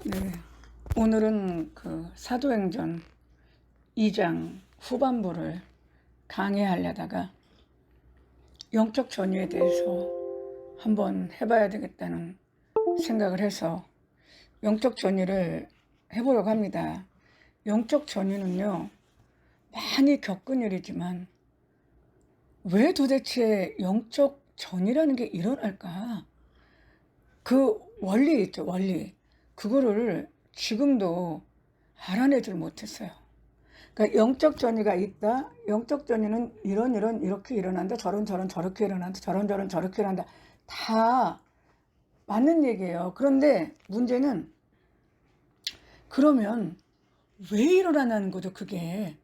네, 오늘은 그 사도행전 2장 후반부를 강의하려다가 영적 전유에 대해서 한번 해봐야 되겠다는 생각을 해서 영적 전유를 해보려고 합니다. 영적 전유는요, 많이 겪은 일이지만 왜 도대체 영적 전이라는 게 일어날까? 그 원리 있죠, 원리. 그거를 지금도 알아내질 못했어요. 그러니까 영적 전이가 있다. 영적 전이는 이런 이렇게 일어난다. 저런 저렇게 일어난다. 저런 저렇게 일어난다. 다 맞는 얘기예요. 그런데 문제는 그러면 왜 일어나는 거죠, 그게?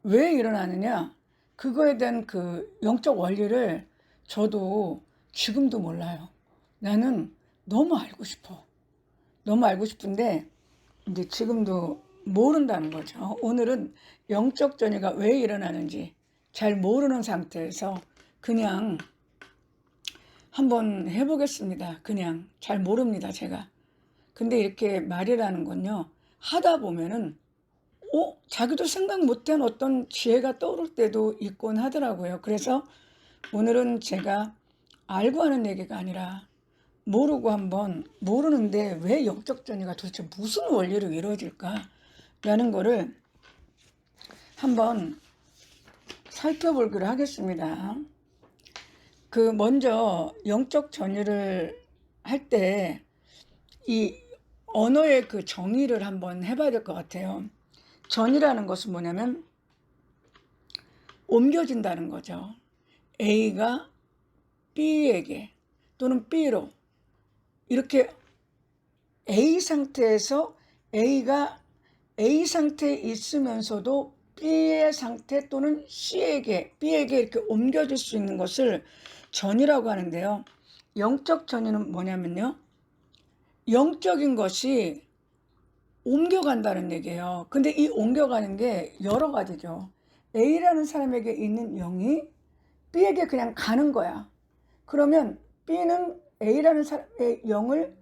왜 일어나느냐? 그거에 대한 그 영적 원리를 저도 지금도 몰라요. 나는 너무 알고 싶어. 너무 알고 싶은데 이제 지금도 모른다는 거죠. 오늘은 영적 전이가 왜 일어나는지 잘 모르는 상태에서 그냥 한번 해보겠습니다. 그냥 잘 모릅니다, 제가. 근데 이렇게 말이라는 건요, 하다 보면은 자기도 생각 못한 어떤 지혜가 떠오를 때도 있곤 하더라고요. 그래서 오늘은 제가 알고 하는 얘기가 아니라 모르고 한번, 모르는데 왜 영적 전이가 도대체 무슨 원리로 이루어질까라는 거를 한번 살펴보기로 하겠습니다. 먼저 영적 전이를 할 때 이 언어의 그 정의를 한번 해봐야 될 것 같아요. 전이라는 것은 뭐냐면 옮겨진다는 거죠. A가 B에게 또는 B로 이렇게 A 상태에서 A가 A 상태에 있으면서도 B의 상태 또는 B에게 이렇게 옮겨질 수 있는 것을 전이라고 하는데요. 영적 전이는 뭐냐면요, 영적인 것이 옮겨간다는 얘기예요. 근데 이 옮겨가는 게 여러 가지죠. A라는 사람에게 있는 영이 B에게 그냥 가는 거야. 그러면 B는 A라는 사람의 영을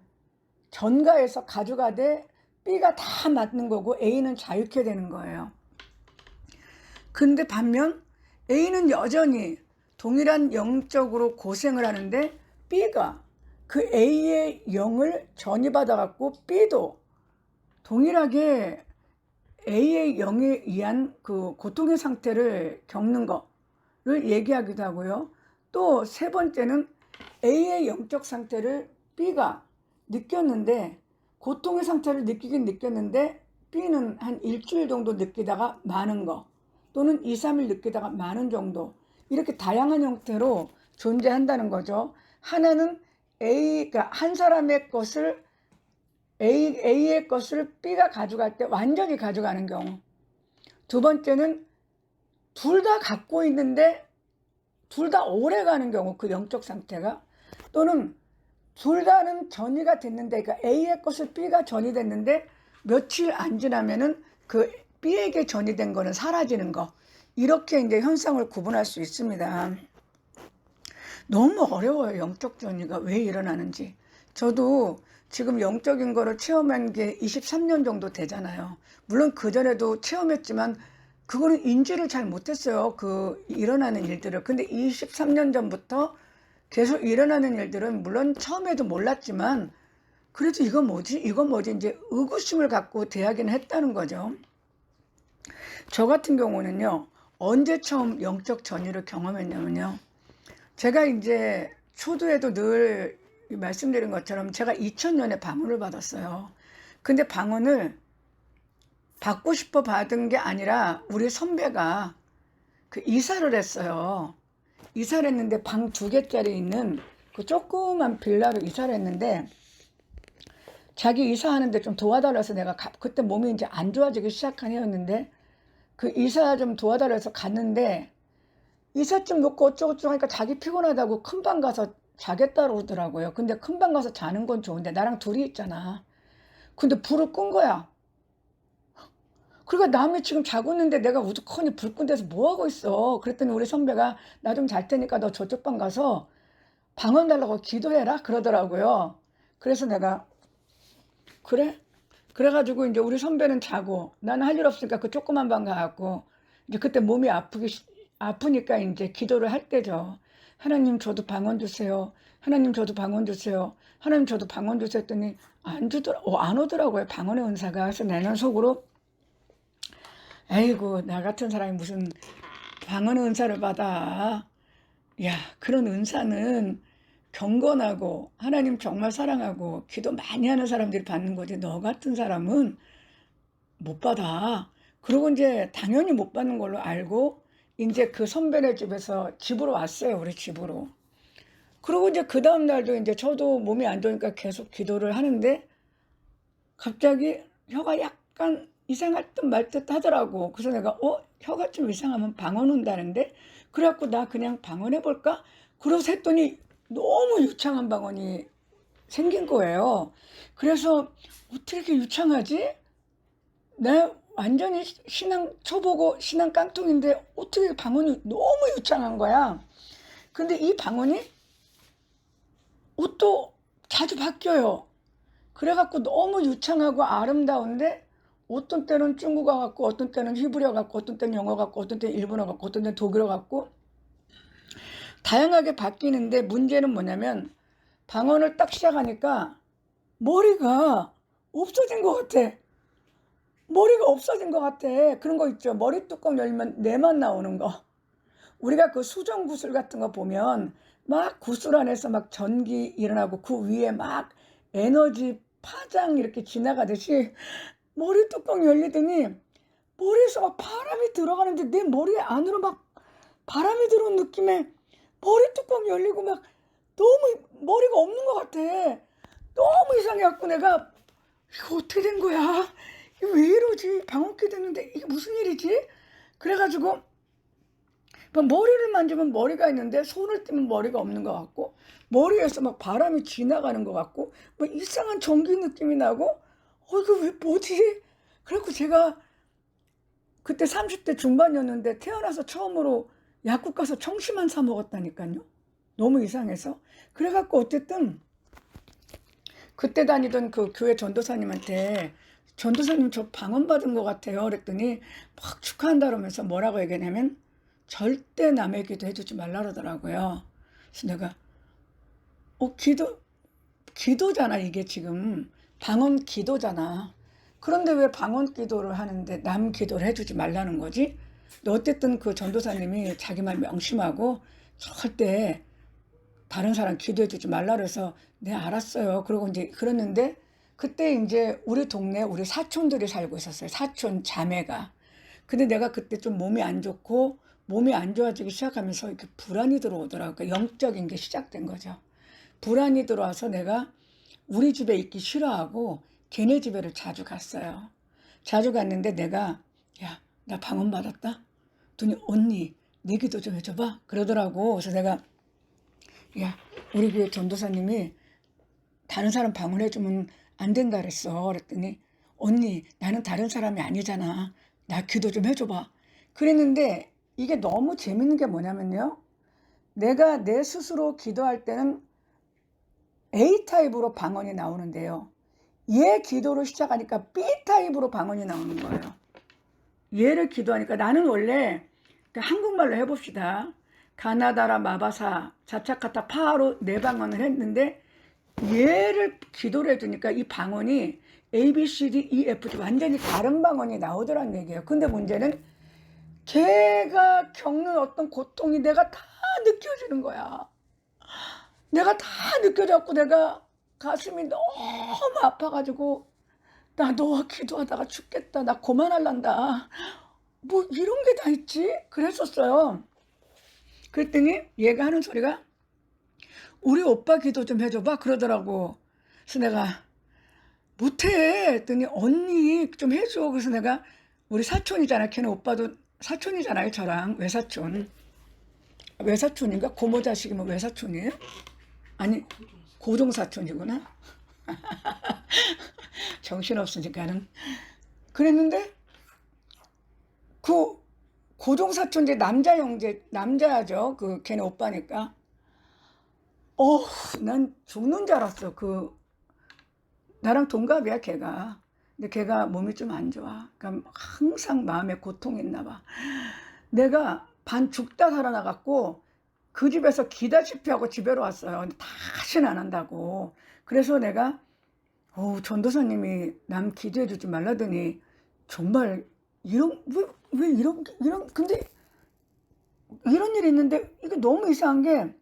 전가해서 가져가되 B가 다 맞는 거고 A는 자유케 되는 거예요. 근데 반면 A는 여전히 동일한 영적으로 고생을 하는데 B가 그 A의 영을 전이받아 갖고 B도 동일하게 A의 영에 의한 그 고통의 상태를 겪는 거를 얘기하기도 하고요. 또 세 번째는 A의 영적 상태를 B가 느꼈는데, 고통의 상태를 느끼긴 느꼈는데 B는 한 일주일 정도 느끼다가 마는 거, 또는 2, 3일 느끼다가 마는 정도, 이렇게 다양한 형태로 존재한다는 거죠. 하나는 그러니까 한 사람의 것을 A의 것을 B가 가져갈 때 완전히 가져가는 경우. 두 번째는 둘 다 갖고 있는데 둘 다 오래 가는 경우, 그 영적 상태가. 또는 둘 다는 전이가 됐는데, 그러니까 A의 것을 B가 전이 됐는데 며칠 안 지나면은 그 B에게 전이 된 거는 사라지는 거. 이렇게 이제 현상을 구분할 수 있습니다. 너무 어려워요, 영적 전이가 왜 일어나는지. 저도 지금 영적인 거를 체험한 게 23년 정도 되잖아요. 물론 그전에도 체험했지만 그거는 인지를 잘 못했어요, 그 일어나는 일들을. 근데 23년 전부터 계속 일어나는 일들은 물론 처음에도 몰랐지만 그래도 이건 뭐지 이제 의구심을 갖고 대하기는 했다는 거죠. 저 같은 경우는요, 언제 처음 영적 전이를 경험했냐면요, 제가 이제 초두에도 늘 말씀드린 것처럼 제가 2000년에 방언을 받았어요. 근데 방언을 받고 싶어 받은 게 아니라 우리 선배가 그 이사를 했어요. 이사를 했는데 방 2개짜리 있는 그 조그만 빌라로 이사를 했는데, 자기 이사하는데 좀 도와달라서 내가 그때 몸이 이제 안 좋아지기 시작한 해였는데 그 이사 좀 도와달라서 갔는데, 이삿짐 놓고 어쩌고저쩌고 하니까 자기 피곤하다고 큰 방 가서 자겠다고 그러더라고요. 근데 큰 방 가서 자는 건 좋은데 나랑 둘이 있잖아. 근데 불을 끈 거야. 그러니까 남이 지금 자고 있는데 내가 우두커니 불 끈 데서 뭐 하고 있어. 그랬더니 우리 선배가 나 좀 잘 테니까 너 저쪽 방 가서 방언 달라고 기도해라 그러더라고요. 그래서 내가 그래? 그래가지고 이제 우리 선배는 자고 나는 할 일 없으니까 그 조그만 방 가갖고 이제 그때 몸이 아프니까 이제 기도를 할 때죠. 하나님 저도 방언 주세요. 하나님 저도 방언 주세요. 하나님 저도 방언 주세요 했더니 안 오더라고요. 방언의 은사가. 그래서 내는 속으로 아이고 나 같은 사람이 무슨 방언의 은사를 받아. 야 그런 은사는 경건하고 하나님 정말 사랑하고 기도 많이 하는 사람들이 받는 거지 너 같은 사람은 못 받아. 그러고 이제 당연히 못 받는 걸로 알고 이제 그 선배네 집에서 집으로 왔어요. 우리 집으로. 그리고 이제 그 다음 날도 이제 저도 몸이 안 좋으니까 계속 기도를 하는데 갑자기 혀가 약간 이상할 듯 말 듯 하더라고. 그래서 내가 혀가 좀 이상하면 방언 온다는데 그래갖고 나 그냥 방언해볼까? 그래서 했더니 너무 유창한 방언이 생긴 거예요. 그래서 어떻게 이렇게 유창하지? 내 완전히 신앙 초보고 신앙 깡통인데 어떻게 방언이 너무 유창한 거야. 근데 이 방언이 옷도 자주 바뀌어요. 그래갖고 너무 유창하고 아름다운데 어떤 때는 중국어 같고 어떤 때는 히브리어 같고 어떤 때는 영어 같고 어떤 때는 일본어 같고 어떤 때는 독일어 같고 다양하게 바뀌는데 문제는 뭐냐면 방언을 딱 시작하니까 머리가 없어진 것 같아. 머리가 없어진 것 같아. 그런 거 있죠. 머리 뚜껑 열면 뇌만 나오는 거. 우리가 그 수정 구슬 같은 거 보면 막 구슬 안에서 막 전기 일어나고 그 위에 막 에너지 파장 이렇게 지나가듯이 머리 뚜껑 열리더니 머리에서 막 바람이 들어가는데 내 머리 안으로 막 바람이 들어온 느낌에 머리 뚜껑 열리고 막 너무 머리가 없는 것 같아. 너무 이상해갖고 내가 이거 어떻게 된 거야? 이거 왜 이러지? 방귀 됐는데 이게 무슨 일이지? 그래가지고 막 머리를 만지면 머리가 있는데 손을 떼면 머리가 없는 것 같고 머리에서 막 바람이 지나가는 것 같고 막 이상한 전기 느낌이 나고 이거 왜 뭐지? 그래갖고 제가 그때 30대 중반이었는데 태어나서 처음으로 약국 가서 청심환 사 먹었다니까요. 너무 이상해서. 그래갖고 어쨌든 그때 다니던 그 교회 전도사님한테 전도사님 저 방언 받은 것 같아요. 그랬더니 막 축하한다 그러면서 뭐라고 얘기하냐면 절대 남의 기도 해주지 말라 그러더라고요. 그래서 내가 기도잖아 이게 지금 방언 기도잖아. 그런데 왜 방언 기도를 하는데 남 기도를 해주지 말라는 거지? 근데 어쨌든 그 전도사님이 자기 말 명심하고 절대 다른 사람 기도해주지 말라 그래서 네 알았어요. 그러고 이제 그랬는데 그때 이제 우리 동네 우리 사촌들이 살고 있었어요. 사촌 자매가. 근데 내가 그때 좀 몸이 안 좋고 몸이 안 좋아지기 시작하면서 이렇게 불안이 들어오더라고요. 영적인 게 시작된 거죠. 불안이 들어와서 내가 우리 집에 있기 싫어하고 걔네 집에를 자주 갔어요. 자주 갔는데 내가 야, 나 방언 받았다. 그랬더니 언니 내 기도 좀 해줘봐. 그러더라고. 그래서 내가 야, 우리 교회 전도사님이 다른 사람 방언해주면 안 된다 그랬어. 그랬더니 언니 나는 다른 사람이 아니잖아. 나 기도 좀 해줘봐. 그랬는데 이게 너무 재밌는 게 뭐냐면요. 내가 내 스스로 기도할 때는 A타입으로 방언이 나오는데요. 얘 기도를 시작하니까 B타입으로 방언이 나오는 거예요. 얘를 기도하니까 나는 원래 한국말로 해봅시다. 가나다라 마바사 자차카타 파하로 네 방언을 했는데 얘를 기도를 해주니까 이 방언이 A, B, C, D, E, F, G 완전히 다른 방언이 나오더란 얘기예요. 근데 문제는 걔가 겪는 어떤 고통이 내가 다 느껴지는 거야. 내가 다 느껴졌고 내가 가슴이 너무 아파가지고 나 너와 기도하다가 죽겠다. 나 그만할란다. 뭐 이런 게 다 있지? 그랬었어요. 그랬더니 얘가 하는 소리가 우리 오빠 기도 좀 해줘봐 그러더라고. 그래서 내가 못해 했더니 언니 좀 해줘. 그래서 내가 우리 사촌이잖아. 걔는 오빠도 사촌이잖아요. 저랑 외사촌인가? 고모 자식이면 외사촌이에요? 아니 고종사촌이구나. 정신없으니까는. 그랬는데 그 고종사촌 이제 남자 형제 남자죠. 그 걔네 오빠니까. 난 죽는 줄 알았어. 그 나랑 동갑이야 걔가. 근데 걔가 몸이 좀 안 좋아. 그러니까 항상 마음에 고통이 있나 봐. 내가 반 죽다 살아나갖고 그 집에서 기다시피 하고 집에로 왔어요. 근데 다시는 안 한다고. 그래서 내가 전도사님이 남 기도해 주지 말라더니 정말 왜 이런 근데 이런 일이 있는데 이게 너무 이상한 게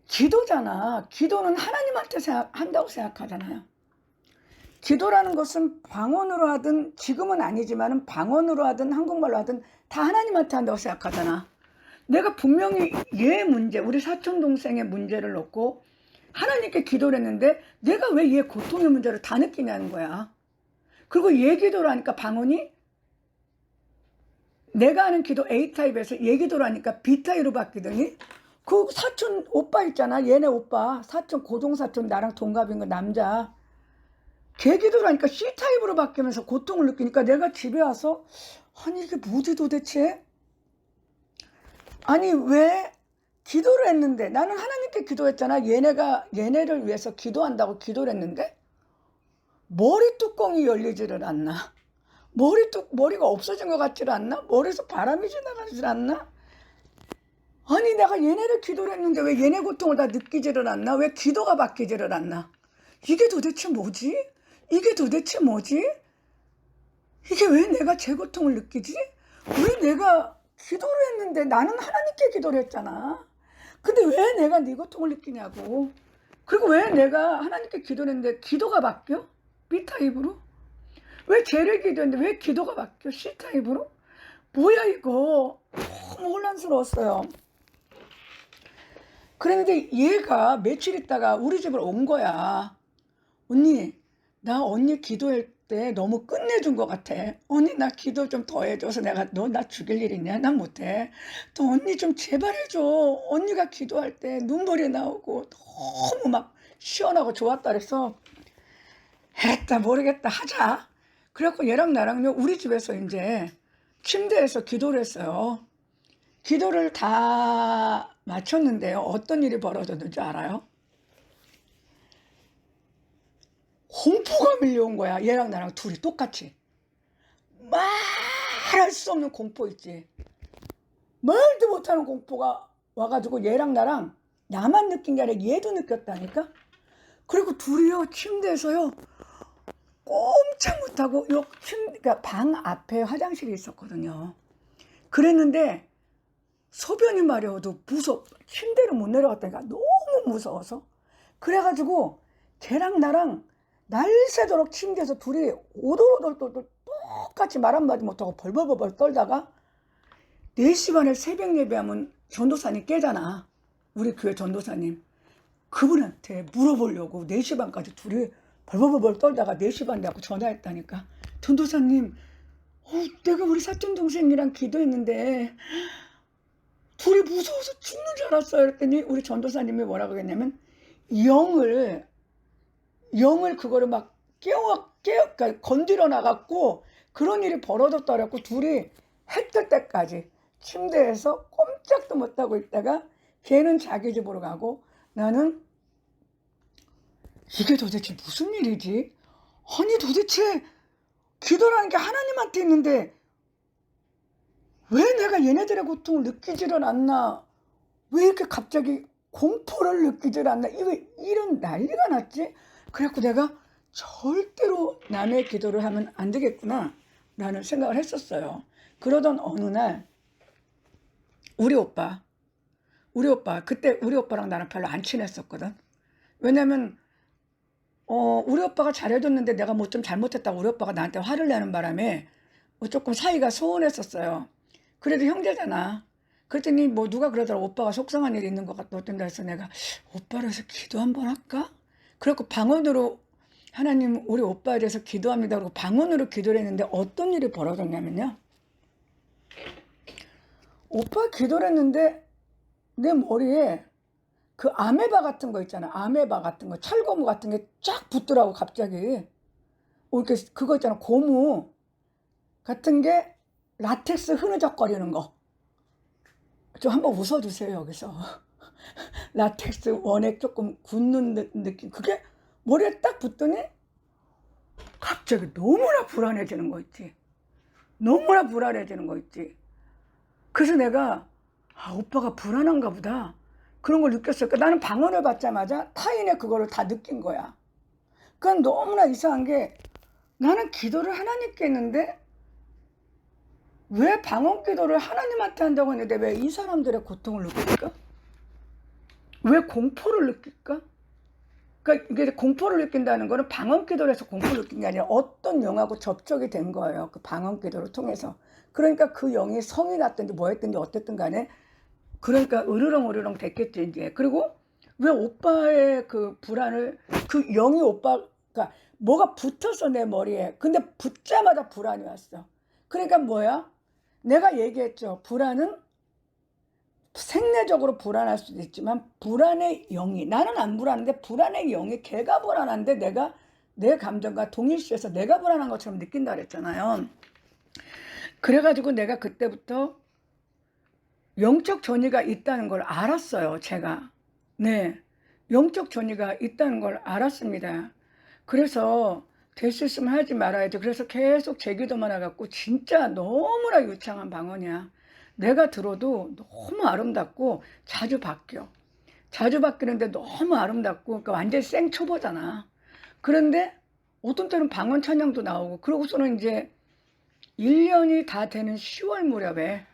기도잖아. 기도는 하나님한테 한다고 생각하잖아요. 기도라는 것은 방언으로 하든 지금은 아니지만 방언으로 하든 한국말로 하든 다 하나님한테 한다고 생각하잖아. 내가 분명히 얘 문제, 우리 사촌 동생의 문제를 놓고 하나님께 기도를 했는데 내가 왜 얘 고통의 문제를 다 느끼냐는 거야. 그리고 얘 기도를 하니까 방언이 내가 하는 기도 A타입에서 얘 기도를 하니까 B타입으로 바뀌더니 그 사촌 오빠 있잖아. 얘네 오빠 사촌 고종사촌 나랑 동갑인 거 남자. 걔 기도를 하니까 C타입으로 바뀌면서 고통을 느끼니까 내가 집에 와서 아니 이게 뭐지 도대체? 아니 왜 기도를 했는데 나는 하나님께 기도했잖아. 얘네를 위해서 기도한다고 기도를 했는데 머리 뚜껑이 열리지를 않나? 머리가 없어진 것 같지를 않나? 머리에서 바람이 지나가질 않나? 아니 내가 얘네를 기도를 했는데 왜 얘네 고통을 다 느끼지를 않나? 왜 기도가 바뀌지를 않나? 이게 도대체 뭐지? 이게 도대체 뭐지? 이게 왜 내가 제 고통을 느끼지? 왜 내가 기도를 했는데 나는 하나님께 기도를 했잖아. 근데 왜 내가 네 고통을 느끼냐고. 그리고 왜 내가 하나님께 기도를 했는데 기도가 바뀌어? B타입으로? 왜 죄를 기도했는데 왜 기도가 바뀌어? C타입으로? 뭐야 이거. 너무 혼란스러웠어요. 그런데 얘가 며칠 있다가 우리 집을 온 거야. 언니 나 언니 기도할 때 너무 끝내준 것 같아. 언니 나 기도 좀 더 해줘서 내가 너 나 죽일 일 있냐? 난 못해. 또 언니 좀 제발 해줘. 언니가 기도할 때 눈물이 나오고 너무 막 시원하고 좋았다 그래서 했다 모르겠다 하자. 그래갖고 얘랑 나랑요 우리 집에서 이제 침대에서 기도를 했어요. 기도를 다 마쳤는데요. 어떤 일이 벌어졌는지 알아요? 공포가 밀려온 거야. 얘랑 나랑 둘이 똑같이. 말할 수 없는 공포 있지. 말도 못하는 공포가 와가지고 얘랑 나랑 나만 느낀 게 아니라 얘도 느꼈다니까. 그리고 둘이요 침대에서요 꼼짝 못하고 그러니까 방 앞에 화장실이 있었거든요. 그랬는데 소변이 마려워도 침대를 못 내려갔다니까 너무 무서워서. 그래가지고 걔랑 나랑 날새도록 침대에서 둘이 오돌오돌 똑같이 말 한마디 못하고 벌벌벌 떨다가 4시 반에 새벽 예배하면 전도사님 깨잖아. 우리 교회 전도사님. 그분한테 물어보려고 4시 반까지 둘이 벌벌벌 떨다가 4시 반 되고 전화했다니까. 전도사님 내가 우리 사촌 동생이랑 기도했는데 둘이 무서워서 죽는 줄 알았어요. 그랬더니 우리 전도사님이 뭐라고 했냐면 영을 그거를 막 그러니까 건드려 나갔고 그런 일이 벌어졌다 그랬고 둘이 해 뜰 때까지 침대에서 꼼짝도 못하고 있다가 걔는 자기 집으로 가고 나는 이게 도대체 무슨 일이지? 아니 도대체 기도라는 게 하나님한테 있는데 왜 내가 얘네들의 고통을 느끼지를 않나? 왜 이렇게 갑자기 공포를 느끼질 않나? 왜 이런 난리가 났지? 그래갖고 내가 절대로 남의 기도를 하면 안 되겠구나 라는 생각을 했었어요. 그러던 어느 날 우리 오빠 그때 우리 오빠랑 나랑 별로 안 친했었거든. 왜냐면 우리 오빠가 잘해줬는데 내가 뭐 좀 잘못했다고 우리 오빠가 나한테 화를 내는 바람에 조금 사이가 소원했었어요. 그래도 형제잖아. 그랬더니 뭐 누가 그러더라. 오빠가 속상한 일이 있는 것 같다 어쩐다 해서 내가 오빠를 해서 기도 한번 할까? 그래갖고 방언으로 하나님 우리 오빠에 대해서 기도합니다. 그러고 방언으로 기도를 했는데 어떤 일이 벌어졌냐면요. 오빠 기도를 했는데 내 머리에 그 아메바 같은 거 있잖아. 아메바 같은 거, 철거무 같은 게 쫙 붙더라고 갑자기. 이렇게 그거 있잖아. 고무 같은 게 라텍스 흐느적거리는 거. 좀 한번 웃어주세요 여기서. 라텍스 원액 조금 굳는 느낌. 그게 머리에 딱 붙더니 갑자기 너무나 불안해지는 거 있지. 너무나 불안해지는 거 있지. 그래서 내가 오빠가 불안한가 보다 그런 걸 느꼈어요. 그러니까 나는 방언을 받자마자 타인의 그거를 다 느낀 거야. 그건 너무나 이상한 게 나는 기도를 하나님께 했는데 왜 방언 기도를 하나님한테 한다고 했는데 왜 이 사람들의 고통을 느낄까? 왜 공포를 느낄까? 그러니까 이게 공포를 느낀다는 거는 방언 기도를 해서 공포를 느낀 게 아니라 어떤 영하고 접촉이 된 거예요. 그 방언 기도를 통해서. 그러니까 그 영이 성이 났든지 뭐 했든지 어쨌든 간에 그러니까 으르렁 됐겠지 이제. 그리고 왜 오빠의 그 불안을 그 영이 오빠가 뭐가 붙었어 내 머리에. 근데 붙자마자 불안이 왔어. 그러니까 뭐야? 내가 얘기했죠. 불안은 생리적으로 불안할 수도 있지만 불안의 영이 나는 안 불안한데 불안의 영이 걔가 불안한데 내가 내 감정과 동일시해서 내가 불안한 것처럼 느낀다 그랬잖아요. 그래가지고 내가 그때부터 영적 전이가 있다는 걸 알았어요. 제가 네 영적 전이가 있다는 걸 알았습니다. 그래서 될 수 있으면 하지 말아야죠. 그래서 계속 제기도만 해갖고 진짜 너무나 유창한 방언이야. 내가 들어도 너무 아름답고 자주 바뀌어. 자주 바뀌는데 너무 아름답고 그러니까 완전히 생초보잖아. 그런데 어떤 때는 방언 찬양도 나오고 그러고서는 이제 1년이 다 되는 10월 무렵에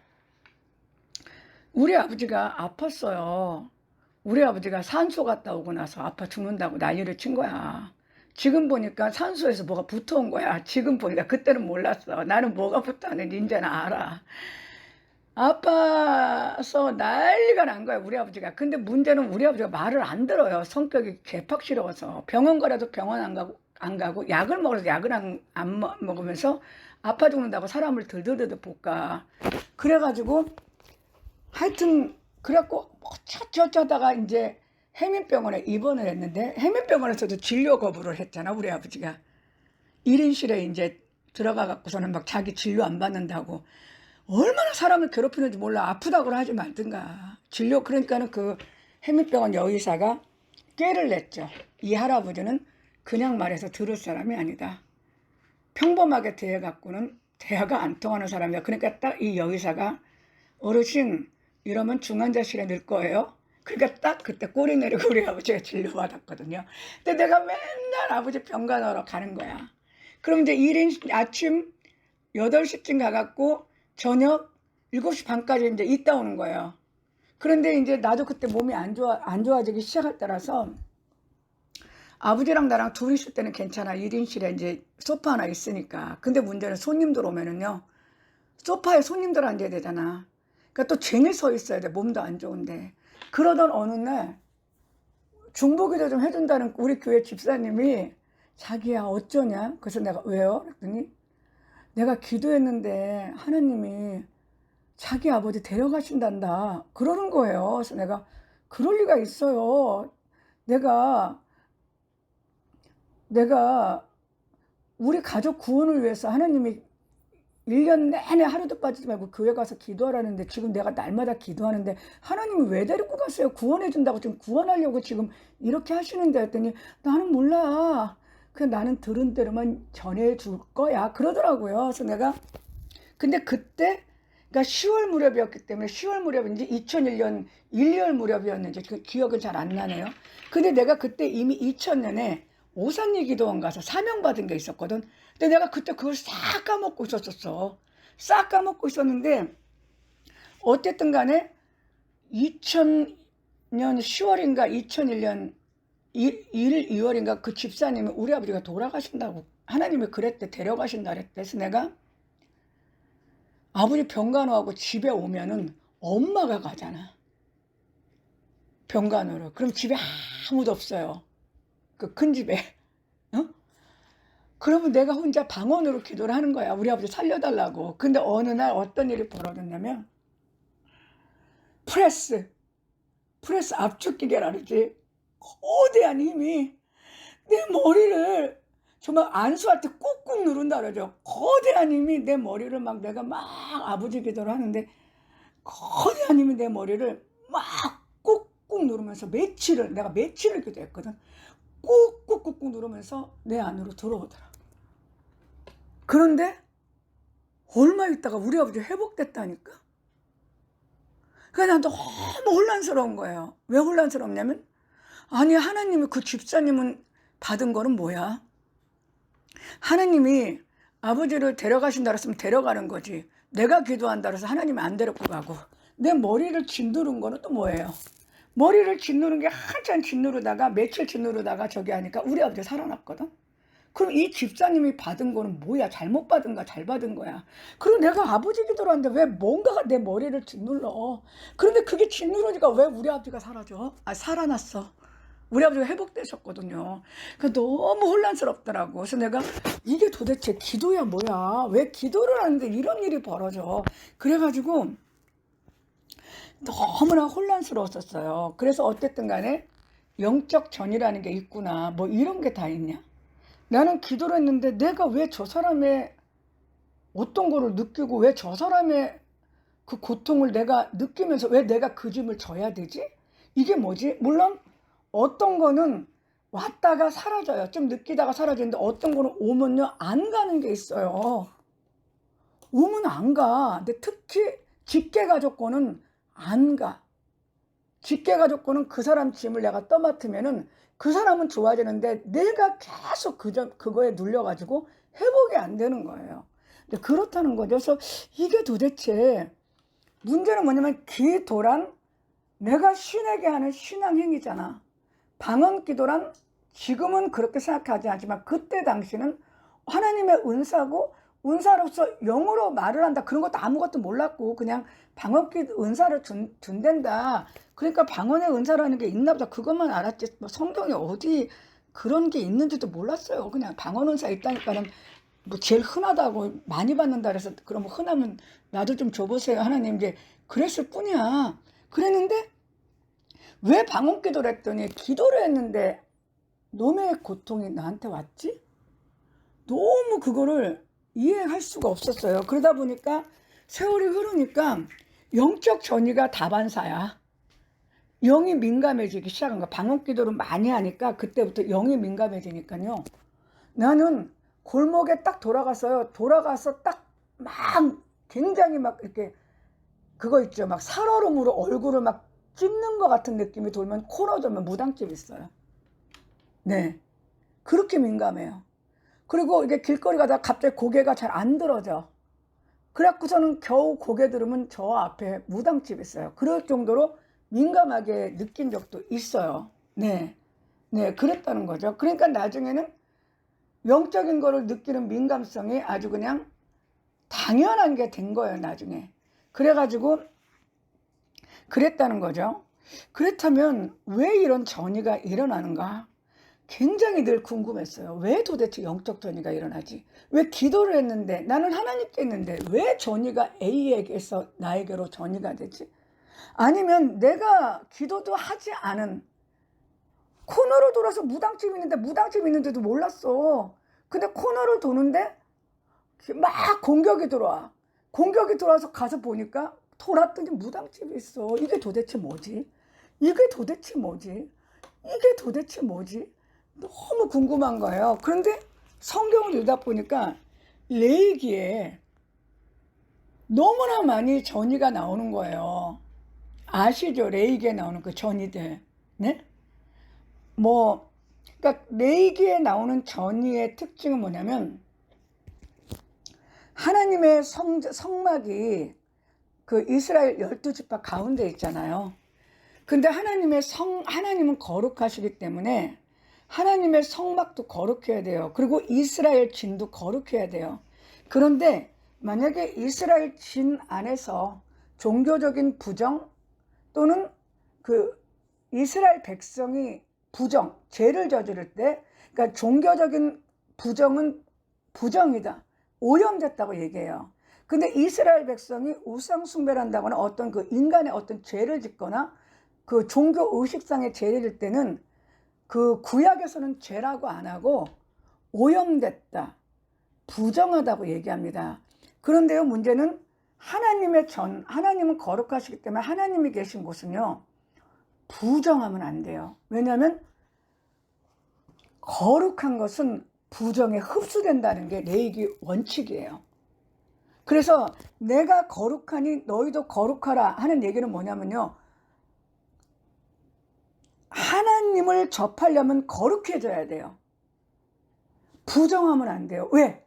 우리 아버지가 아팠어요. 우리 아버지가 산소 갔다 오고 나서 아파 죽는다고 난리를 친 거야. 지금 보니까 산소에서 뭐가 붙어온 거야. 지금 보니까 그때는 몰랐어. 나는 뭐가 붙었는지 이제는 알아. 아파서 난리가 난 거야 우리 아버지가. 근데 문제는 우리 아버지가 말을 안 들어요. 성격이 개팍스러워서 병원 가라도 병원 안 가고 약을 먹어서 약을 안 먹으면서 아파 죽는다고 사람을 들들들 볶아. 그래가지고 하여튼 그래갖고 차다가 이제 해민병원에 입원을 했는데 해민병원에서도 진료 거부를 했잖아 우리 아버지가. 1인실에 이제 들어가 갖고서는 막 자기 진료 안 받는다고 얼마나 사람을 괴롭히는지 몰라. 아프다고 하지 말든가. 진료 그러니까는 그 해민병원 여의사가 꾀를 냈죠. 이 할아버지는 그냥 말해서 들을 사람이 아니다. 평범하게 대해 갖고는 대화가 안 통하는 사람이야. 그러니까 딱 이 여의사가 어르신 이러면 중환자실에 넣을 거예요. 그러니까 딱 그때 꼬리 내리고 우리 아버지가 진료받았거든요. 근데 내가 맨날 아버지 병간호로 가는 거야. 그럼 이제 1인 아침 8시쯤 가갖고 저녁 7시 반까지 이제 있다 오는 거예요. 그런데 이제 나도 그때 몸이 안 좋아지기 시작할 때라서 아버지랑 나랑 둘이 있을 때는 괜찮아. 1인실에 이제 소파 하나 있으니까. 근데 문제는 손님들 오면은요. 소파에 손님들 앉아야 되잖아. 그러니까 또 쟁일 서 있어야 돼. 몸도 안 좋은데. 그러던 어느 날 중보기도 좀 해준다는 우리 교회 집사님이 자기야 어쩌냐? 그래서 내가 왜요? 그랬더니 내가 기도했는데 하나님이 자기 아버지 데려가신단다 그러는 거예요. 그래서 내가 그럴 리가 있어요. 내가 우리 가족 구원을 위해서 하나님이 1년 내내 하루도 빠지지 말고 교회 가서 기도하라는데 지금 내가 날마다 기도하는데 하나님이 왜 데리고 갔어요? 구원해 준다고 지금 구원하려고 지금 이렇게 하시는데 했더니 나는 몰라. 그냥 나는 들은 대로만 전해줄 거야 그러더라고요. 그래서 내가 근데 그때 그러니까 10월 무렵이었기 때문에 10월 무렵인지 2001년 1, 2월 무렵이었는지 그 기억은 잘 안 나네요. 근데 내가 그때 이미 2000년에 오산리 기도원 가서 사명받은 게 있었거든. 근데 내가 그때 그걸 싹 까먹고 있었어. 싹 까먹고 있었는데 어쨌든 간에 2000년 10월인가 2001년 1, 2월인가 그 집사님이 우리 아버지가 돌아가신다고 하나님이 그랬대. 데려가신다 그랬대. 그래서 내가 아버지 병간호하고 집에 오면은 엄마가 가잖아. 병간호로. 그럼 집에 아무도 없어요. 그 큰 집에. 어? 그러면 내가 혼자 방언으로 기도를 하는 거야. 우리 아버지 살려달라고. 근데 어느 날 어떤 일이 벌어졌냐면 프레스 압축기계라 그러지. 거대한 힘이 내 머리를 정말 안수할 때 꾹꾹 누른다 그러죠. 거대한 힘이 내 머리를 막 내가 막 아버지 기도를 하는데 거대한 힘이 내 머리를 막 꾹꾹 누르면서 내가 며칠을 기도했거든. 꾹꾹꾹꾹 누르면서 내 안으로 들어오더라. 그런데 얼마 있다가 우리 아버지 회복됐다니까. 그러니까 난 너무 혼란스러운 거예요. 왜 혼란스럽냐면, 아니 하나님이 그 집사님은 받은 거는 뭐야? 하나님이 아버지를 데려가신다 그랬으면 데려가는 거지. 내가 기도한다 그래서 하나님이 안 데리고 가고, 내 머리를 짓누른 거는 또 뭐예요? 머리를 짓누른 게 한참 짓누르다가 며칠 짓누르다가 저기 하니까 우리 아버지 살아났거든. 그럼 이 집사님이 받은 거는 뭐야? 잘못 받은 거야? 잘 받은 거야? 그리고 내가 아버지 기도를 하는데 왜 뭔가가 내 머리를 짓눌러? 그런데 그게 짓누르니까 왜 우리 아버지가 사라져? 살아났어. 우리 아버지가 회복되셨거든요. 그 너무 혼란스럽더라고. 그래서 내가 이게 도대체 기도야 뭐야? 왜 기도를 하는데 이런 일이 벌어져? 그래가지고 너무나 혼란스러웠었어요. 그래서 어쨌든 간에 영적 전이라는 게 있구나. 뭐 이런 게 다 있냐? 나는 기도를 했는데 내가 왜 저 사람의 어떤 거를 느끼고 왜 저 사람의 그 고통을 내가 느끼면서 왜 내가 그 짐을 져야 되지? 이게 뭐지? 물론 어떤 거는 왔다가 사라져요. 좀 느끼다가 사라지는데 어떤 거는 오면요 안 가는 게 있어요. 오면 안 가. 근데 특히 직계가족 거는 안 가. 직계가족 거는 그 사람 짐을 내가 떠맡으면은 그 사람은 좋아지는데 내가 계속 그거에 눌려가지고 회복이 안 되는 거예요. 근데 그렇다는 거죠. 그래서 이게 도대체 문제는 뭐냐면 기도란 내가 신에게 하는 신앙행위잖아. 방언기도란 지금은 그렇게 생각하지 않지만 그때 당시는 하나님의 은사고 은사로서 영어로 말을 한다 그런 것도 아무것도 몰랐고 그냥 방언기 은사를 준댄다. 그러니까 방언의 은사라는 게 있나 보다 그것만 알았지 뭐 성경에 어디 그런 게 있는지도 몰랐어요. 그냥 방언 은사 있다니까는 뭐 제일 흔하다고 많이 받는다 그래서 그럼 흔하면 나도 좀 줘보세요 하나님 이제 그랬을 뿐이야. 그랬는데 왜 방언기도를 했더니 기도를 했는데 놈의 고통이 나한테 왔지? 너무 그거를 이해할 수가 없었어요. 그러다 보니까 세월이 흐르니까 영적 전이가 다반사야. 영이 민감해지기 시작한 거야. 방언기도를 많이 하니까 그때부터 영이 민감해지니까요. 나는 골목에 딱 돌아가서요. 돌아가서 딱 막 굉장히 막 이렇게 그거 있죠. 막 살얼음으로 얼굴을 막 찝는 것 같은 느낌이 돌면 코로 돌면 무당집 있어요. 네. 그렇게 민감해요. 그리고 이게 길거리 가다가 갑자기 고개가 잘 안 들어져. 그래갖고서는 겨우 고개 들으면 저 앞에 무당집 있어요. 그럴 정도로 민감하게 느낀 적도 있어요. 네. 네, 그랬다는 거죠. 그러니까 나중에는 영적인 거를 느끼는 민감성이 아주 그냥 당연한 게 된 거예요, 나중에. 그래가지고 그랬다는 거죠. 그렇다면 왜 이런 전이가 일어나는가? 굉장히 늘 궁금했어요. 왜 도대체 영적 전이가 일어나지? 왜 기도를 했는데 나는 하나님께 했는데 왜 전이가 A에게서 나에게로 전이가 되지? 아니면 내가 기도도 하지 않은 코너로 돌아서 무당집 있는데 무당집 있는데도 몰랐어. 근데 코너를 도는데 막 공격이 들어와. 공격이 들어와서 가서 보니까 돌았더니 무당집이 있어. 이게 도대체 뭐지? 이게 도대체 뭐지? 이게 도대체 뭐지? 너무 궁금한 거예요. 그런데 성경을 읽다 보니까 레위기에 너무나 많이 전이가 나오는 거예요. 아시죠? 레위기에 나오는 그 전이들. 네? 그러니까 레위기에 나오는 전이의 특징은 뭐냐면 하나님의 성막이 그 이스라엘 12지파 가운데 있잖아요. 근데 하나님은 거룩하시기 때문에 하나님의 성막도 거룩해야 돼요. 그리고 이스라엘 진도 거룩해야 돼요. 그런데 만약에 이스라엘 진 안에서 종교적인 부정 또는 그 이스라엘 백성이 죄를 저지를 때, 그러니까 종교적인 부정은 부정이다. 오염됐다고 얘기해요. 근데 이스라엘 백성이 우상 숭배를 한다거나 어떤 그 인간의 어떤 죄를 짓거나 그 종교 의식상의 죄를 질 때는 그 구약에서는 죄라고 안 하고 오염됐다, 부정하다고 얘기합니다. 그런데요, 문제는 하나님은 거룩하시기 때문에 하나님이 계신 곳은요, 부정하면 안 돼요. 왜냐하면 거룩한 것은 부정에 흡수된다는 게 레이기 원칙이에요. 그래서 내가 거룩하니 너희도 거룩하라 하는 얘기는 뭐냐면요, 하나님을 접하려면 거룩해져야 돼요. 부정하면 안 돼요. 왜?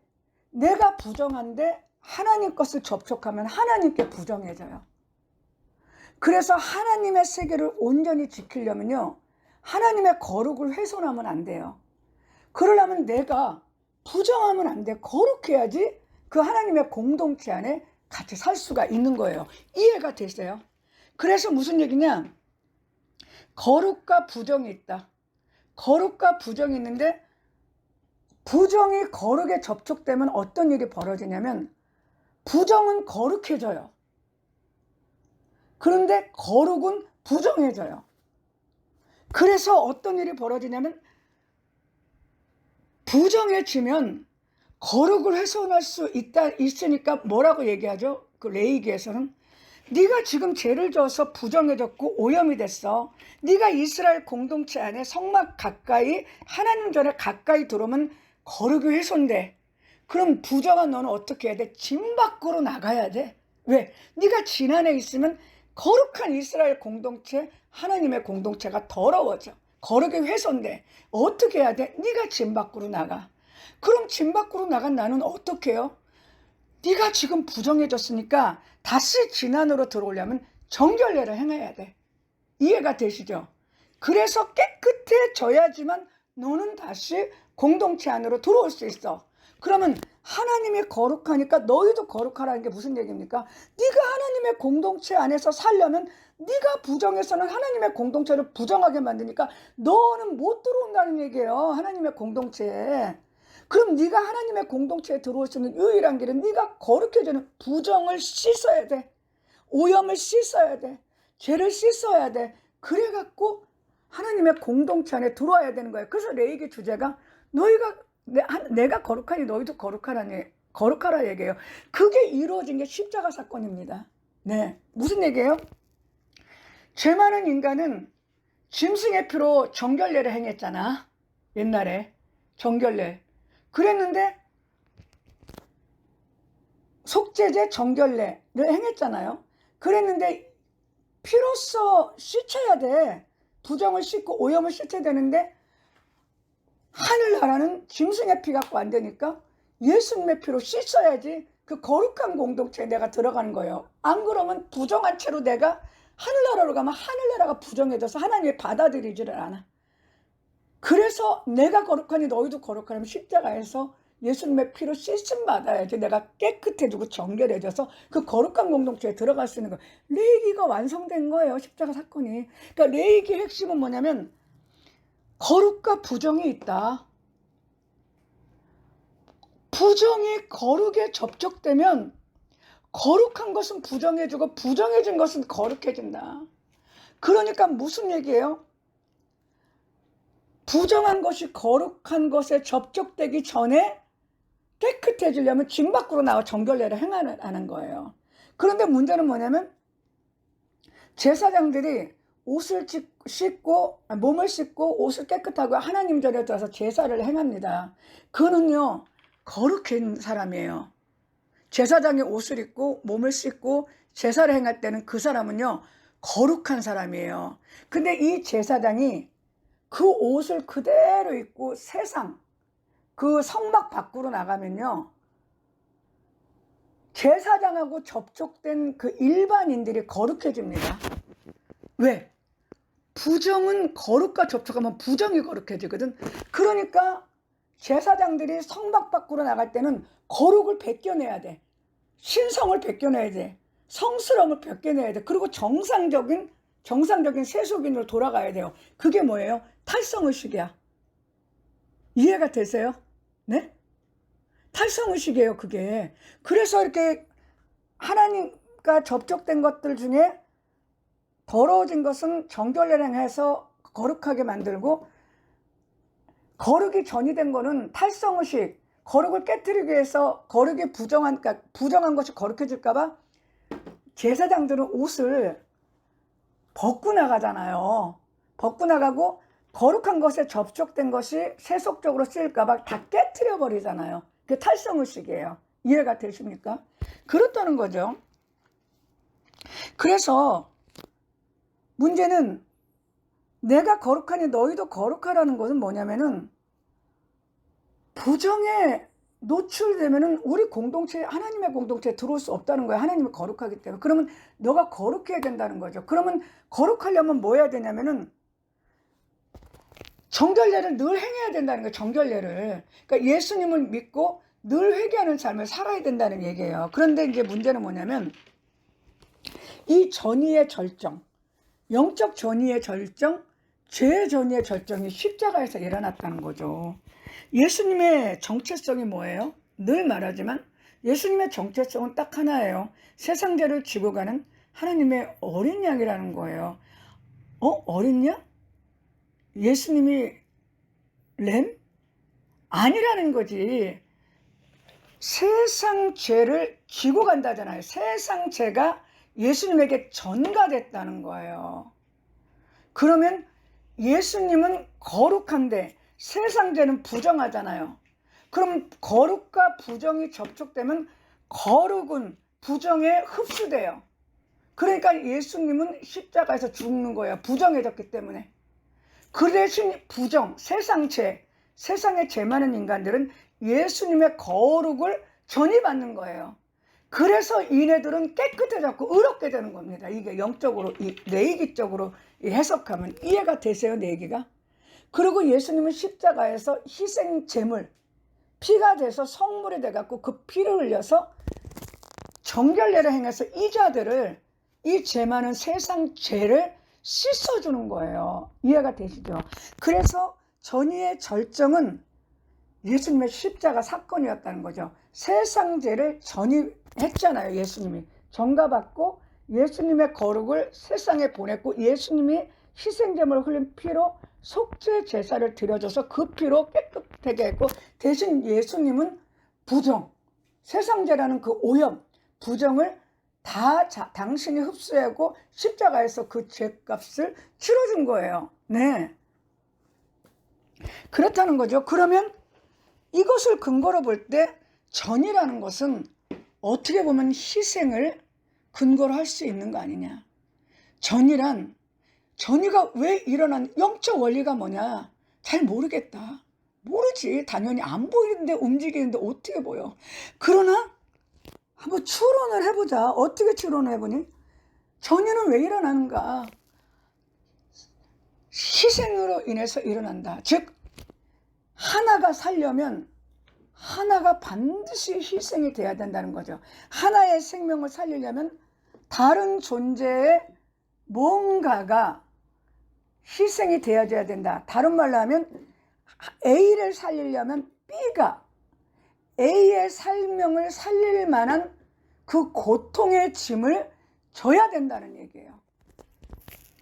내가 부정한데 하나님 것을 접촉하면 하나님께 부정해져요. 그래서 하나님의 세계를 온전히 지키려면요, 하나님의 거룩을 훼손하면 안 돼요. 그러려면 내가 부정하면 안 돼. 거룩해야지 그 하나님의 공동체 안에 같이 살 수가 있는 거예요. 이해가 되세요? 그래서 무슨 얘기냐? 거룩과 부정이 있다. 거룩과 부정이 있는데 부정이 거룩에 접촉되면 어떤 일이 벌어지냐면 부정은 거룩해져요. 그런데 거룩은 부정해져요. 그래서 어떤 일이 벌어지냐면 부정해지면 거룩을 훼손할 수 있으니까 뭐라고 얘기하죠? 그 레위기에서는 네가 지금 죄를 져서 부정해졌고 오염이 됐어. 네가 이스라엘 공동체 안에 성막 가까이 하나님 전에 가까이 들어오면 거룩이 훼손돼. 그럼 부정한 너는 어떻게 해야 돼? 진 밖으로 나가야 돼. 왜? 네가 진 안에 있으면 거룩한 이스라엘 공동체, 하나님의 공동체가 더러워져. 거룩이 훼손돼. 어떻게 해야 돼? 네가 진 밖으로 나가. 그럼 진 밖으로 나간 나는 어떻게 해요? 네가 지금 부정해졌으니까 다시 진 안으로 들어오려면 정결례를 행해야 돼. 이해가 되시죠? 그래서 깨끗해져야지만 너는 다시 공동체 안으로 들어올 수 있어. 그러면 하나님이 거룩하니까 너희도 거룩하라는 게 무슨 얘기입니까? 네가 하나님의 공동체 안에서 살려면 네가 부정해서는 하나님의 공동체를 부정하게 만드니까 너는 못 들어온다는 얘기예요. 하나님의 공동체에. 그럼 네가 하나님의 공동체에 들어올 수 있는 유일한 길은 네가 거룩해지는 부정을 씻어야 돼. 오염을 씻어야 돼. 죄를 씻어야 돼. 그래갖고 하나님의 공동체 안에 들어와야 되는 거예요. 그래서 레위기 주제가 너희가 내가 거룩하니 너희도 거룩하라 얘기해요. 그게 이루어진 게 십자가 사건입니다. 네, 무슨 얘기예요? 죄 많은 인간은 짐승의 피로 정결례를 행했잖아. 옛날에 정결례 그랬는데 속죄제 정결례를 행했잖아요. 그랬는데 피로써 씻어야 돼. 부정을 씻고 오염을 씻어야 되는데 하늘나라는 짐승의 피 갖고 안 되니까 예수님의 피로 씻어야지 그 거룩한 공동체에 내가 들어가는 거예요. 안 그러면 부정한 채로 내가 하늘나라로 가면 하늘나라가 부정해져서 하나님이 받아들이지를 않아. 그래서 내가 거룩하니 너희도 거룩하려면 십자가에서 예수님의 피로 씻음 받아야지 내가 깨끗해지고 정결해져서 그 거룩한 공동체에 들어갈 수 있는 거예요. 레위기가 완성된 거예요. 십자가 사건이. 그러니까 레위기의 핵심은 뭐냐면 거룩과 부정이 있다. 부정이 거룩에 접촉되면 거룩한 것은 부정해지고 부정해진 것은 거룩해진다. 그러니까 무슨 얘기예요? 부정한 것이 거룩한 것에 접촉되기 전에 깨끗해지려면 진 밖으로 나와 정결례를 행하는 거예요. 그런데 문제는 뭐냐면 제사장들이 옷을 씻고 몸을 씻고 옷을 깨끗하고 하나님 전에 들어서 제사를 행합니다. 그는요 거룩한 사람이에요. 제사장이 옷을 입고 몸을 씻고 제사를 행할 때는 그 사람은요 거룩한 사람이에요. 근데 이 제사장이 그 옷을 그대로 입고 세상 그 성막 밖으로 나가면요 제사장하고 접촉된 그 일반인들이 거룩해집니다. 왜? 부정은 거룩과 접촉하면 부정이 거룩해지거든. 그러니까 제사장들이 성막 밖으로 나갈 때는 거룩을 벗겨내야 돼. 신성을 벗겨내야 돼. 성스러움을 벗겨내야 돼. 그리고 정상적인 세속인으로 돌아가야 돼요. 그게 뭐예요? 탈성의식이야. 이해가 되세요? 네? 탈성의식이에요, 그게. 그래서 이렇게 하나님과 접촉된 것들 중에 더러워진 것은 정결례를 행해서 거룩하게 만들고 거룩이 전이 된 거는 탈성의식, 거룩을 깨뜨리기 위해서 거룩이 부정한 것이 거룩해질까봐 제사장들은 옷을 벗고 나가잖아요. 벗고 나가고 거룩한 것에 접촉된 것이 세속적으로 쓰일까봐 다 깨트려 버리잖아요. 그게 탈성의식이에요. 이해가 되십니까? 그렇다는 거죠. 그래서 문제는 내가 거룩하니 너희도 거룩하라는 것은 뭐냐면은 부정에 노출되면은 우리 공동체에, 하나님의 공동체에 들어올 수 없다는 거예요. 하나님이 거룩하기 때문에. 그러면 너가 거룩해야 된다는 거죠. 그러면 거룩하려면 뭐 해야 되냐면은 정결례를 늘 행해야 된다는 거예요. 정결례를. 그러니까 예수님을 믿고 늘 회개하는 삶을 살아야 된다는 얘기예요. 그런데 이제 문제는 뭐냐면 이 전의의 절정, 영적 전의의 절정, 죄의 전의의 절정이 십자가에서 일어났다는 거죠. 예수님의 정체성이 뭐예요? 늘 말하지만 예수님의 정체성은 딱 하나예요. 세상 죄를 지고 가는 하나님의 어린 양이라는 거예요. 어린 양? 예수님이 램? 아니라는 거지. 세상 죄를 지고 간다잖아요. 세상 죄가 예수님에게 전가됐다는 거예요. 그러면 예수님은 거룩한데 세상 죄는 부정하잖아요. 그럼 거룩과 부정이 접촉되면 거룩은 부정에 흡수돼요. 그러니까 예수님은 십자가에서 죽는 거예요. 부정해졌기 때문에. 그 대신 부정, 세상 죄, 세상에 죄 많은 인간들은 예수님의 거룩을 전이받는 거예요. 그래서 이네들은 깨끗해졌고 의롭게 되는 겁니다. 이게 영적으로, 내기적으로 해석하면 이해가 되세요, 내기가? 그리고 예수님은 십자가에서 희생 제물, 피가 돼서 성물이 돼갖고 그 피를 흘려서 정결례를 행해서 이 자들을, 이 죄 많은 세상 죄를 씻어주는 거예요. 이해가 되시죠? 그래서 전의의 절정은 예수님의 십자가 사건이었다는 거죠. 세상 죄를 전이했잖아요. 예수님이 전가받고 예수님의 거룩을 세상에 보냈고 예수님이 희생제물을 흘린 피로 속죄 제사를 드려줘서 그 피로 깨끗하게 했고 대신 예수님은 부정, 세상 죄라는 그 오염, 부정을 다 당신이 흡수하고 십자가에서 그 죄값을 치러준 거예요. 네, 그렇다는 거죠. 그러면 이것을 근거로 볼 때 전이라는 것은 어떻게 보면 희생을 근거로 할 수 있는 거 아니냐. 전이가 왜 일어난, 영적 원리가 뭐냐 잘 모르겠다. 모르지. 당연히 안 보이는데 움직이는데 어떻게 보여. 그러나 한번 추론을 해보자. 어떻게 추론을 해보니? 전이는 왜 일어나는가? 희생으로 인해서 일어난다. 즉 하나가 살려면 하나가 반드시 희생이 돼야 된다는 거죠. 하나의 생명을 살리려면 다른 존재의 뭔가가 희생이 되어져야 된다. 다른 말로 하면 A를 살리려면 B가 A의 생명을 살릴 만한 그 고통의 짐을 져야 된다는 얘기예요.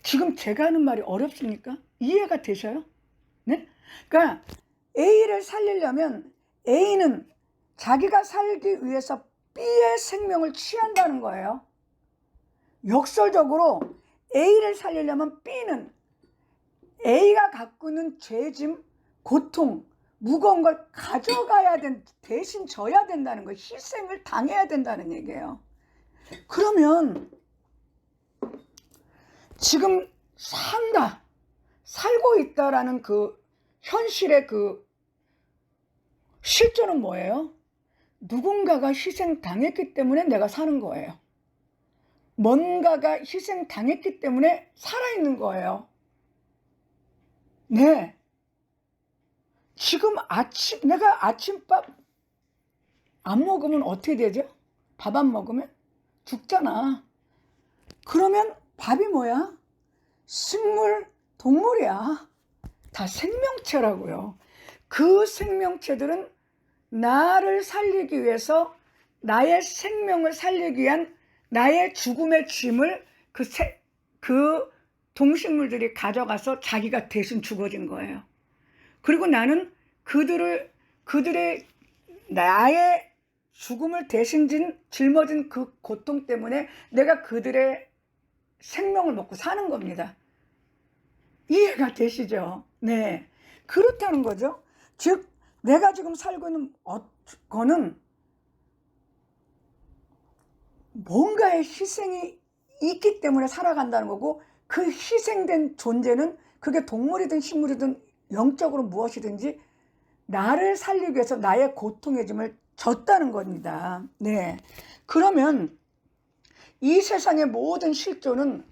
지금 제가 하는 말이 어렵습니까? 이해가 되셔요? 네? 그러니까 A를 살리려면 A는 자기가 살기 위해서 B의 생명을 취한다는 거예요. 역설적으로 A를 살리려면 B는 A가 갖고 있는 죄짐, 고통, 무거운 걸 가져가야 대신 져야 된다는 거예요. 희생을 당해야 된다는 얘기예요. 그러면 지금 살고 있다라는 그 현실의 그 실존은 뭐예요? 누군가가 희생당했기 때문에 내가 사는 거예요. 뭔가가 희생당했기 때문에 살아있는 거예요. 네. 지금 내가 아침밥 안 먹으면 어떻게 되죠? 밥 안 먹으면 죽잖아. 그러면 밥이 뭐야? 식물, 동물이야. 다 생명체라고요. 그 생명체들은 나를 살리기 위해서 나의 생명을 살리기 위한 나의 죽음의 짐을 그 동식물들이 가져가서 자기가 대신 죽어진 거예요. 그리고 나는 그들의 나의 죽음을 대신 짊어진 그 고통 때문에 내가 그들의 생명을 먹고 사는 겁니다. 이해가 되시죠? 네. 그렇다는 거죠. 즉, 내가 지금 살고 있는 거는 뭔가의 희생이 있기 때문에 살아간다는 거고, 그 희생된 존재는 그게 동물이든 식물이든 영적으로 무엇이든지 나를 살리기 위해서 나의 고통의 짐을 졌다는 겁니다. 네. 그러면 이 세상의 모든 실존은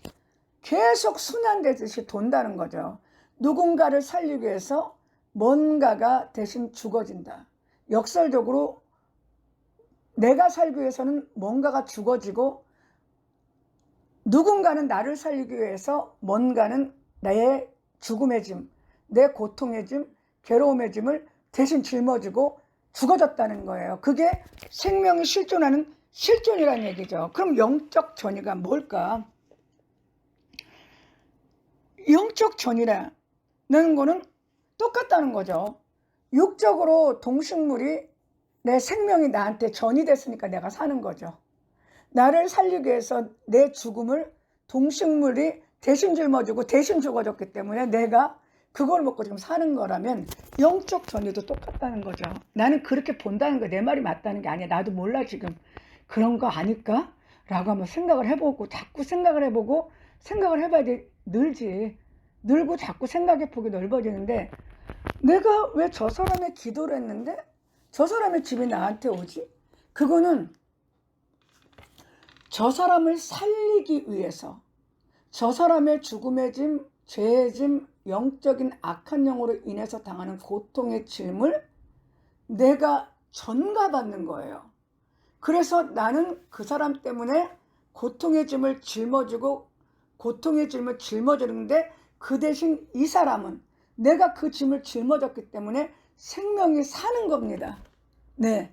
계속 순환되듯이 돈다는 거죠. 누군가를 살리기 위해서 뭔가가 대신 죽어진다. 역설적으로 내가 살기 위해서는 뭔가가 죽어지고, 누군가는 나를 살리기 위해서 뭔가는 나의 죽음의 짐, 내 고통의 짐, 괴로움의 짐을 대신 짊어지고 죽어졌다는 거예요. 그게 생명이 실존하는 실존이라는 얘기죠. 그럼 영적 전이가 뭘까? 영적 전이라는 거는 똑같다는 거죠. 육적으로 동식물이, 내 생명이 나한테 전이 됐으니까 내가 사는 거죠. 나를 살리기 위해서 내 죽음을 동식물이 대신 짊어지고 대신 죽어졌기 때문에 내가 그걸 먹고 지금 사는 거라면 영적 전이도 똑같다는 거죠. 나는 그렇게 본다는 거, 내 말이 맞다는 게 아니야. 나도 몰라 지금. 그런 거 아닐까? 라고 한번 생각을 해보고, 자꾸 생각을 해보고, 생각을 해봐야지 늘지. 늘고 자꾸 생각의 폭이 넓어지는데, 내가 왜 저 사람의 기도를 했는데 저 사람의 집이 나한테 오지? 그거는 저 사람을 살리기 위해서, 저 사람의 죽음의 짐, 죄의 짐, 영적인 악한 영으로 인해서 당하는 고통의 짐을 내가 전가받는 거예요. 그래서 나는 그 사람 때문에 고통의 짐을 짊어지고 고통의 짐을 짊어지는데, 그 대신 이 사람은 내가 그 짐을 짊어졌기 때문에 생명이 사는 겁니다. 네.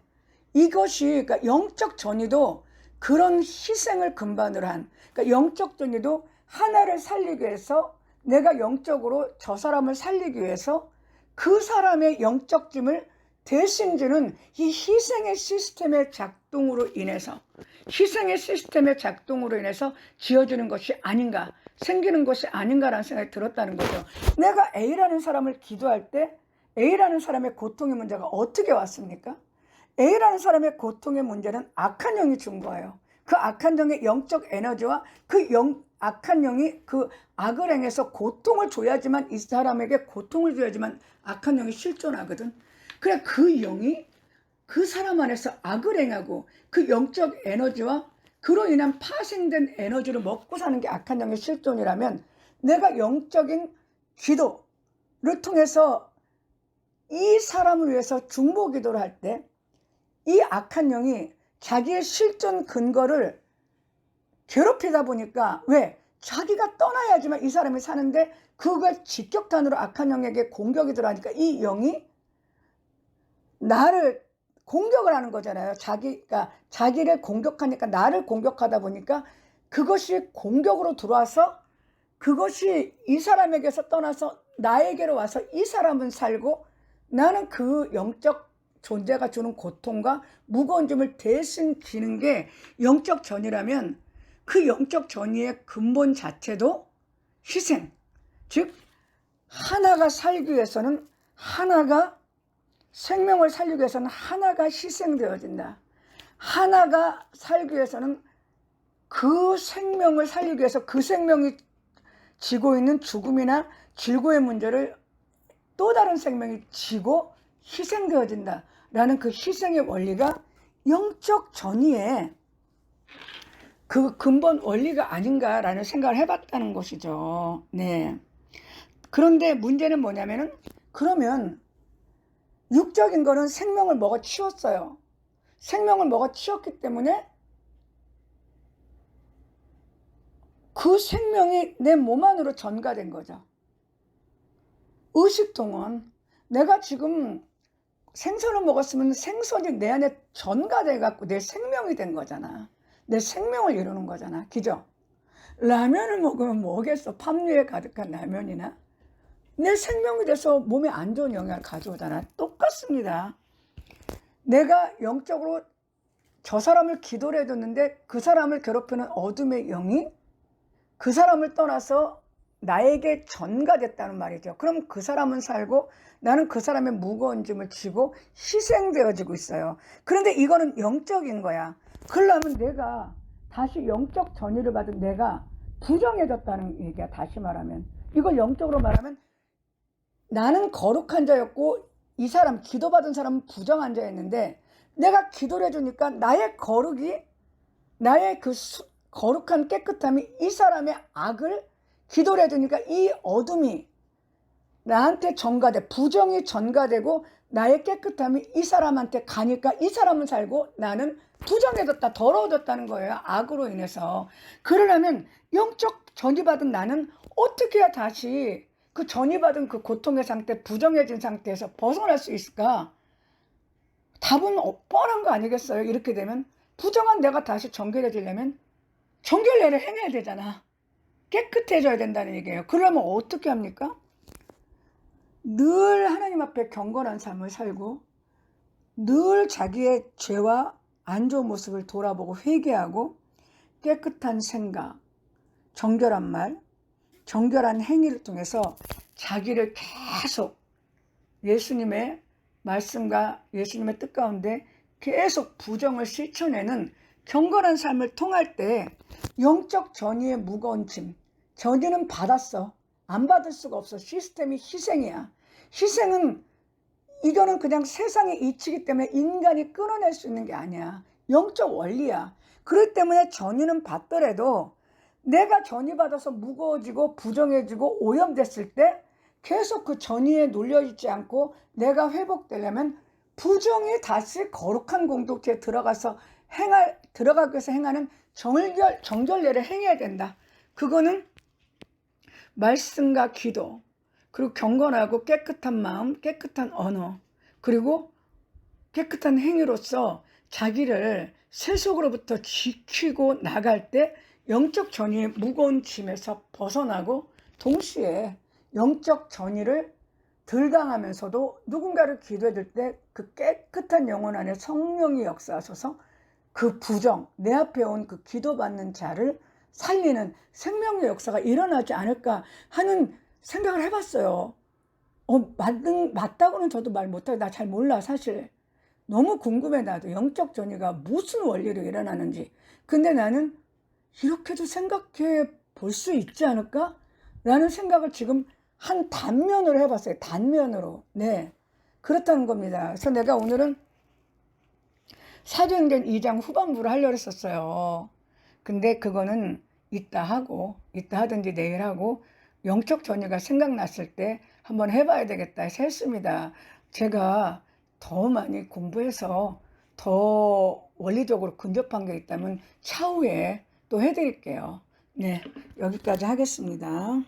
이것이, 그러니까 영적 전이도 그런 희생을 근반으로 한, 그러니까 영적 전이도 하나를 살리기 위해서, 내가 영적으로 저 사람을 살리기 위해서 그 사람의 영적 짐을 대신 지는 이 희생의 시스템의 작동으로 인해서, 희생의 시스템의 작동으로 인해서 지어지는 것이 아닌가, 생기는 것이 아닌가라는 생각이 들었다는 거죠. 내가 A라는 사람을 기도할 때 A라는 사람의 고통의 문제가 어떻게 왔습니까? A라는 사람의 고통의 문제는 악한 영이 준 거예요. 그 악한 영의 영적 에너지와 그 악한 영이 그 악을 행해서 고통을 줘야지만, 이 사람에게 고통을 줘야지만 악한 영이 실존하거든. 그래, 그 영이 그 사람 안에서 악을 행하고 그 영적 에너지와 그로 인한 파생된 에너지를 먹고 사는 게 악한 영의 실존이라면, 내가 영적인 기도를 통해서 이 사람을 위해서 중보 기도를 할 때 이 악한 영이 자기의 실존 근거를 괴롭히다 보니까, 왜? 자기가 떠나야지만 이 사람이 사는데, 그걸 직격탄으로 악한 영에게 공격이 들어가니까 이 영이 나를 공격을 하는 거잖아요. 자기가 자기를 공격하니까, 나를 공격하다 보니까 그것이 공격으로 들어와서 그것이 이 사람에게서 떠나서 나에게로 와서 이 사람은 살고, 나는 그 영적 존재가 주는 고통과 무거운 짐을 대신 지는 게 영적 전이라면, 그 영적 전이의 근본 자체도 희생, 즉 하나가 살기 위해서는, 하나가 생명을 살리기 위해서는 하나가 희생되어진다. 하나가 살기 위해서는 그 생명을 살리기 위해서 그 생명이 지고 있는 죽음이나 질고의 문제를 또 다른 생명이 지고 희생되어진다 라는 그 희생의 원리가 영적 전이의 그 근본 원리가 아닌가라는 생각을 해봤다는 것이죠. 네. 그런데 문제는 뭐냐면은, 그러면 육적인 거는 생명을 먹어 치웠어요. 생명을 먹어 치웠기 때문에 그 생명이 내 몸 안으로 전가된 거죠. 의식통은 내가 지금 생선을 먹었으면 생선이 내 안에 전가돼 갖고 내 생명이 된 거잖아. 내 생명을 이루는 거잖아. 그죠? 라면을 먹으면 뭐겠어? 팜유에 가득한 라면이나 내 생명이 돼서 몸에 안 좋은 영향을 가져오잖아. 똑같습니다. 내가 영적으로 저 사람을 기도를 해줬는데 그 사람을 괴롭히는 어둠의 영이 그 사람을 떠나서 나에게 전가됐다는 말이죠. 그럼 그 사람은 살고 나는 그 사람의 무거운 짐을 지고 희생되어지고 있어요. 그런데 이거는 영적인 거야. 그러려면 내가 다시 영적 전의를 받은 내가 부정해졌다는 얘기야. 다시 말하면 이걸 영적으로 말하면 나는 거룩한 자였고 이 사람 기도받은 사람은 부정한 자였는데 내가 기도를 해주니까 나의 거룩이 나의 그 거룩한 깨끗함이 이 사람의 악을 기도를 해주니까 이 어둠이 나한테 전가돼 부정이 전가되고 나의 깨끗함이 이 사람한테 가니까 이 사람은 살고 나는 부정해졌다 더러워졌다는 거예요. 악으로 인해서. 그러려면 영적 전이받은 나는 어떻게 해야 다시 그 전이받은 그 고통의 상태 부정해진 상태에서 벗어날 수 있을까? 답은 뻔한 거 아니겠어요? 이렇게 되면 부정한 내가 다시 정결해지려면 정결례를 행해야 되잖아. 깨끗해져야 된다는 얘기예요. 그러면 어떻게 합니까? 늘 하나님 앞에 경건한 삶을 살고 늘 자기의 죄와 안 좋은 모습을 돌아보고 회개하고 깨끗한 생각, 정결한 말, 정결한 행위를 통해서 자기를 계속 예수님의 말씀과 예수님의 뜻 가운데 계속 부정을 실천해는 경건한 삶을 통할 때 영적 전의의 무거운 짐, 전의는 받았어. 안 받을 수가 없어. 시스템이 희생이야. 희생은 이거는 그냥 세상의 이치이기 때문에 인간이 끊어낼 수 있는 게 아니야. 영적 원리야. 그렇기 때문에 전의는 받더라도 내가 전의 받아서 무거워지고 부정해지고 오염됐을 때 계속 그 전의에 눌려있지 않고 내가 회복되려면 부정이 다시 거룩한 공동체에 들어가기 위해서 행하는 정결례를 행해야 된다. 그거는 말씀과 기도, 그리고 경건하고 깨끗한 마음, 깨끗한 언어, 그리고 깨끗한 행위로서 자기를 세속으로부터 지키고 나갈 때 영적 전의의 무거운 짐에서 벗어나고 동시에 영적 전의를 덜 당하면서도 누군가를 기도해 줄 때 그 깨끗한 영혼 안에 성령이 역사하셔서 그 부정, 내 앞에 온 그 기도받는 자를 살리는 생명의 역사가 일어나지 않을까 하는 생각을 해봤어요. 맞다고는 저도 말 못하고 나 잘 몰라 사실. 너무 궁금해 나도 영적 전의가 무슨 원리로 일어나는지. 근데 나는 이렇게도 생각해 볼 수 있지 않을까? 라는 생각을 지금 한 단면으로 해봤어요. 단면으로. 네. 그렇다는 겁니다. 그래서 내가 오늘은 사도행전 2장 후반부를 하려고 했었어요. 근데 그거는 이따 하든지 내일 하고 영적 전의가 생각났을 때 한번 해봐야 되겠다 해서 했습니다. 제가 더 많이 공부해서 더 원리적으로 근접한 게 있다면 차후에 또 해드릴게요. 네, 여기까지 하겠습니다.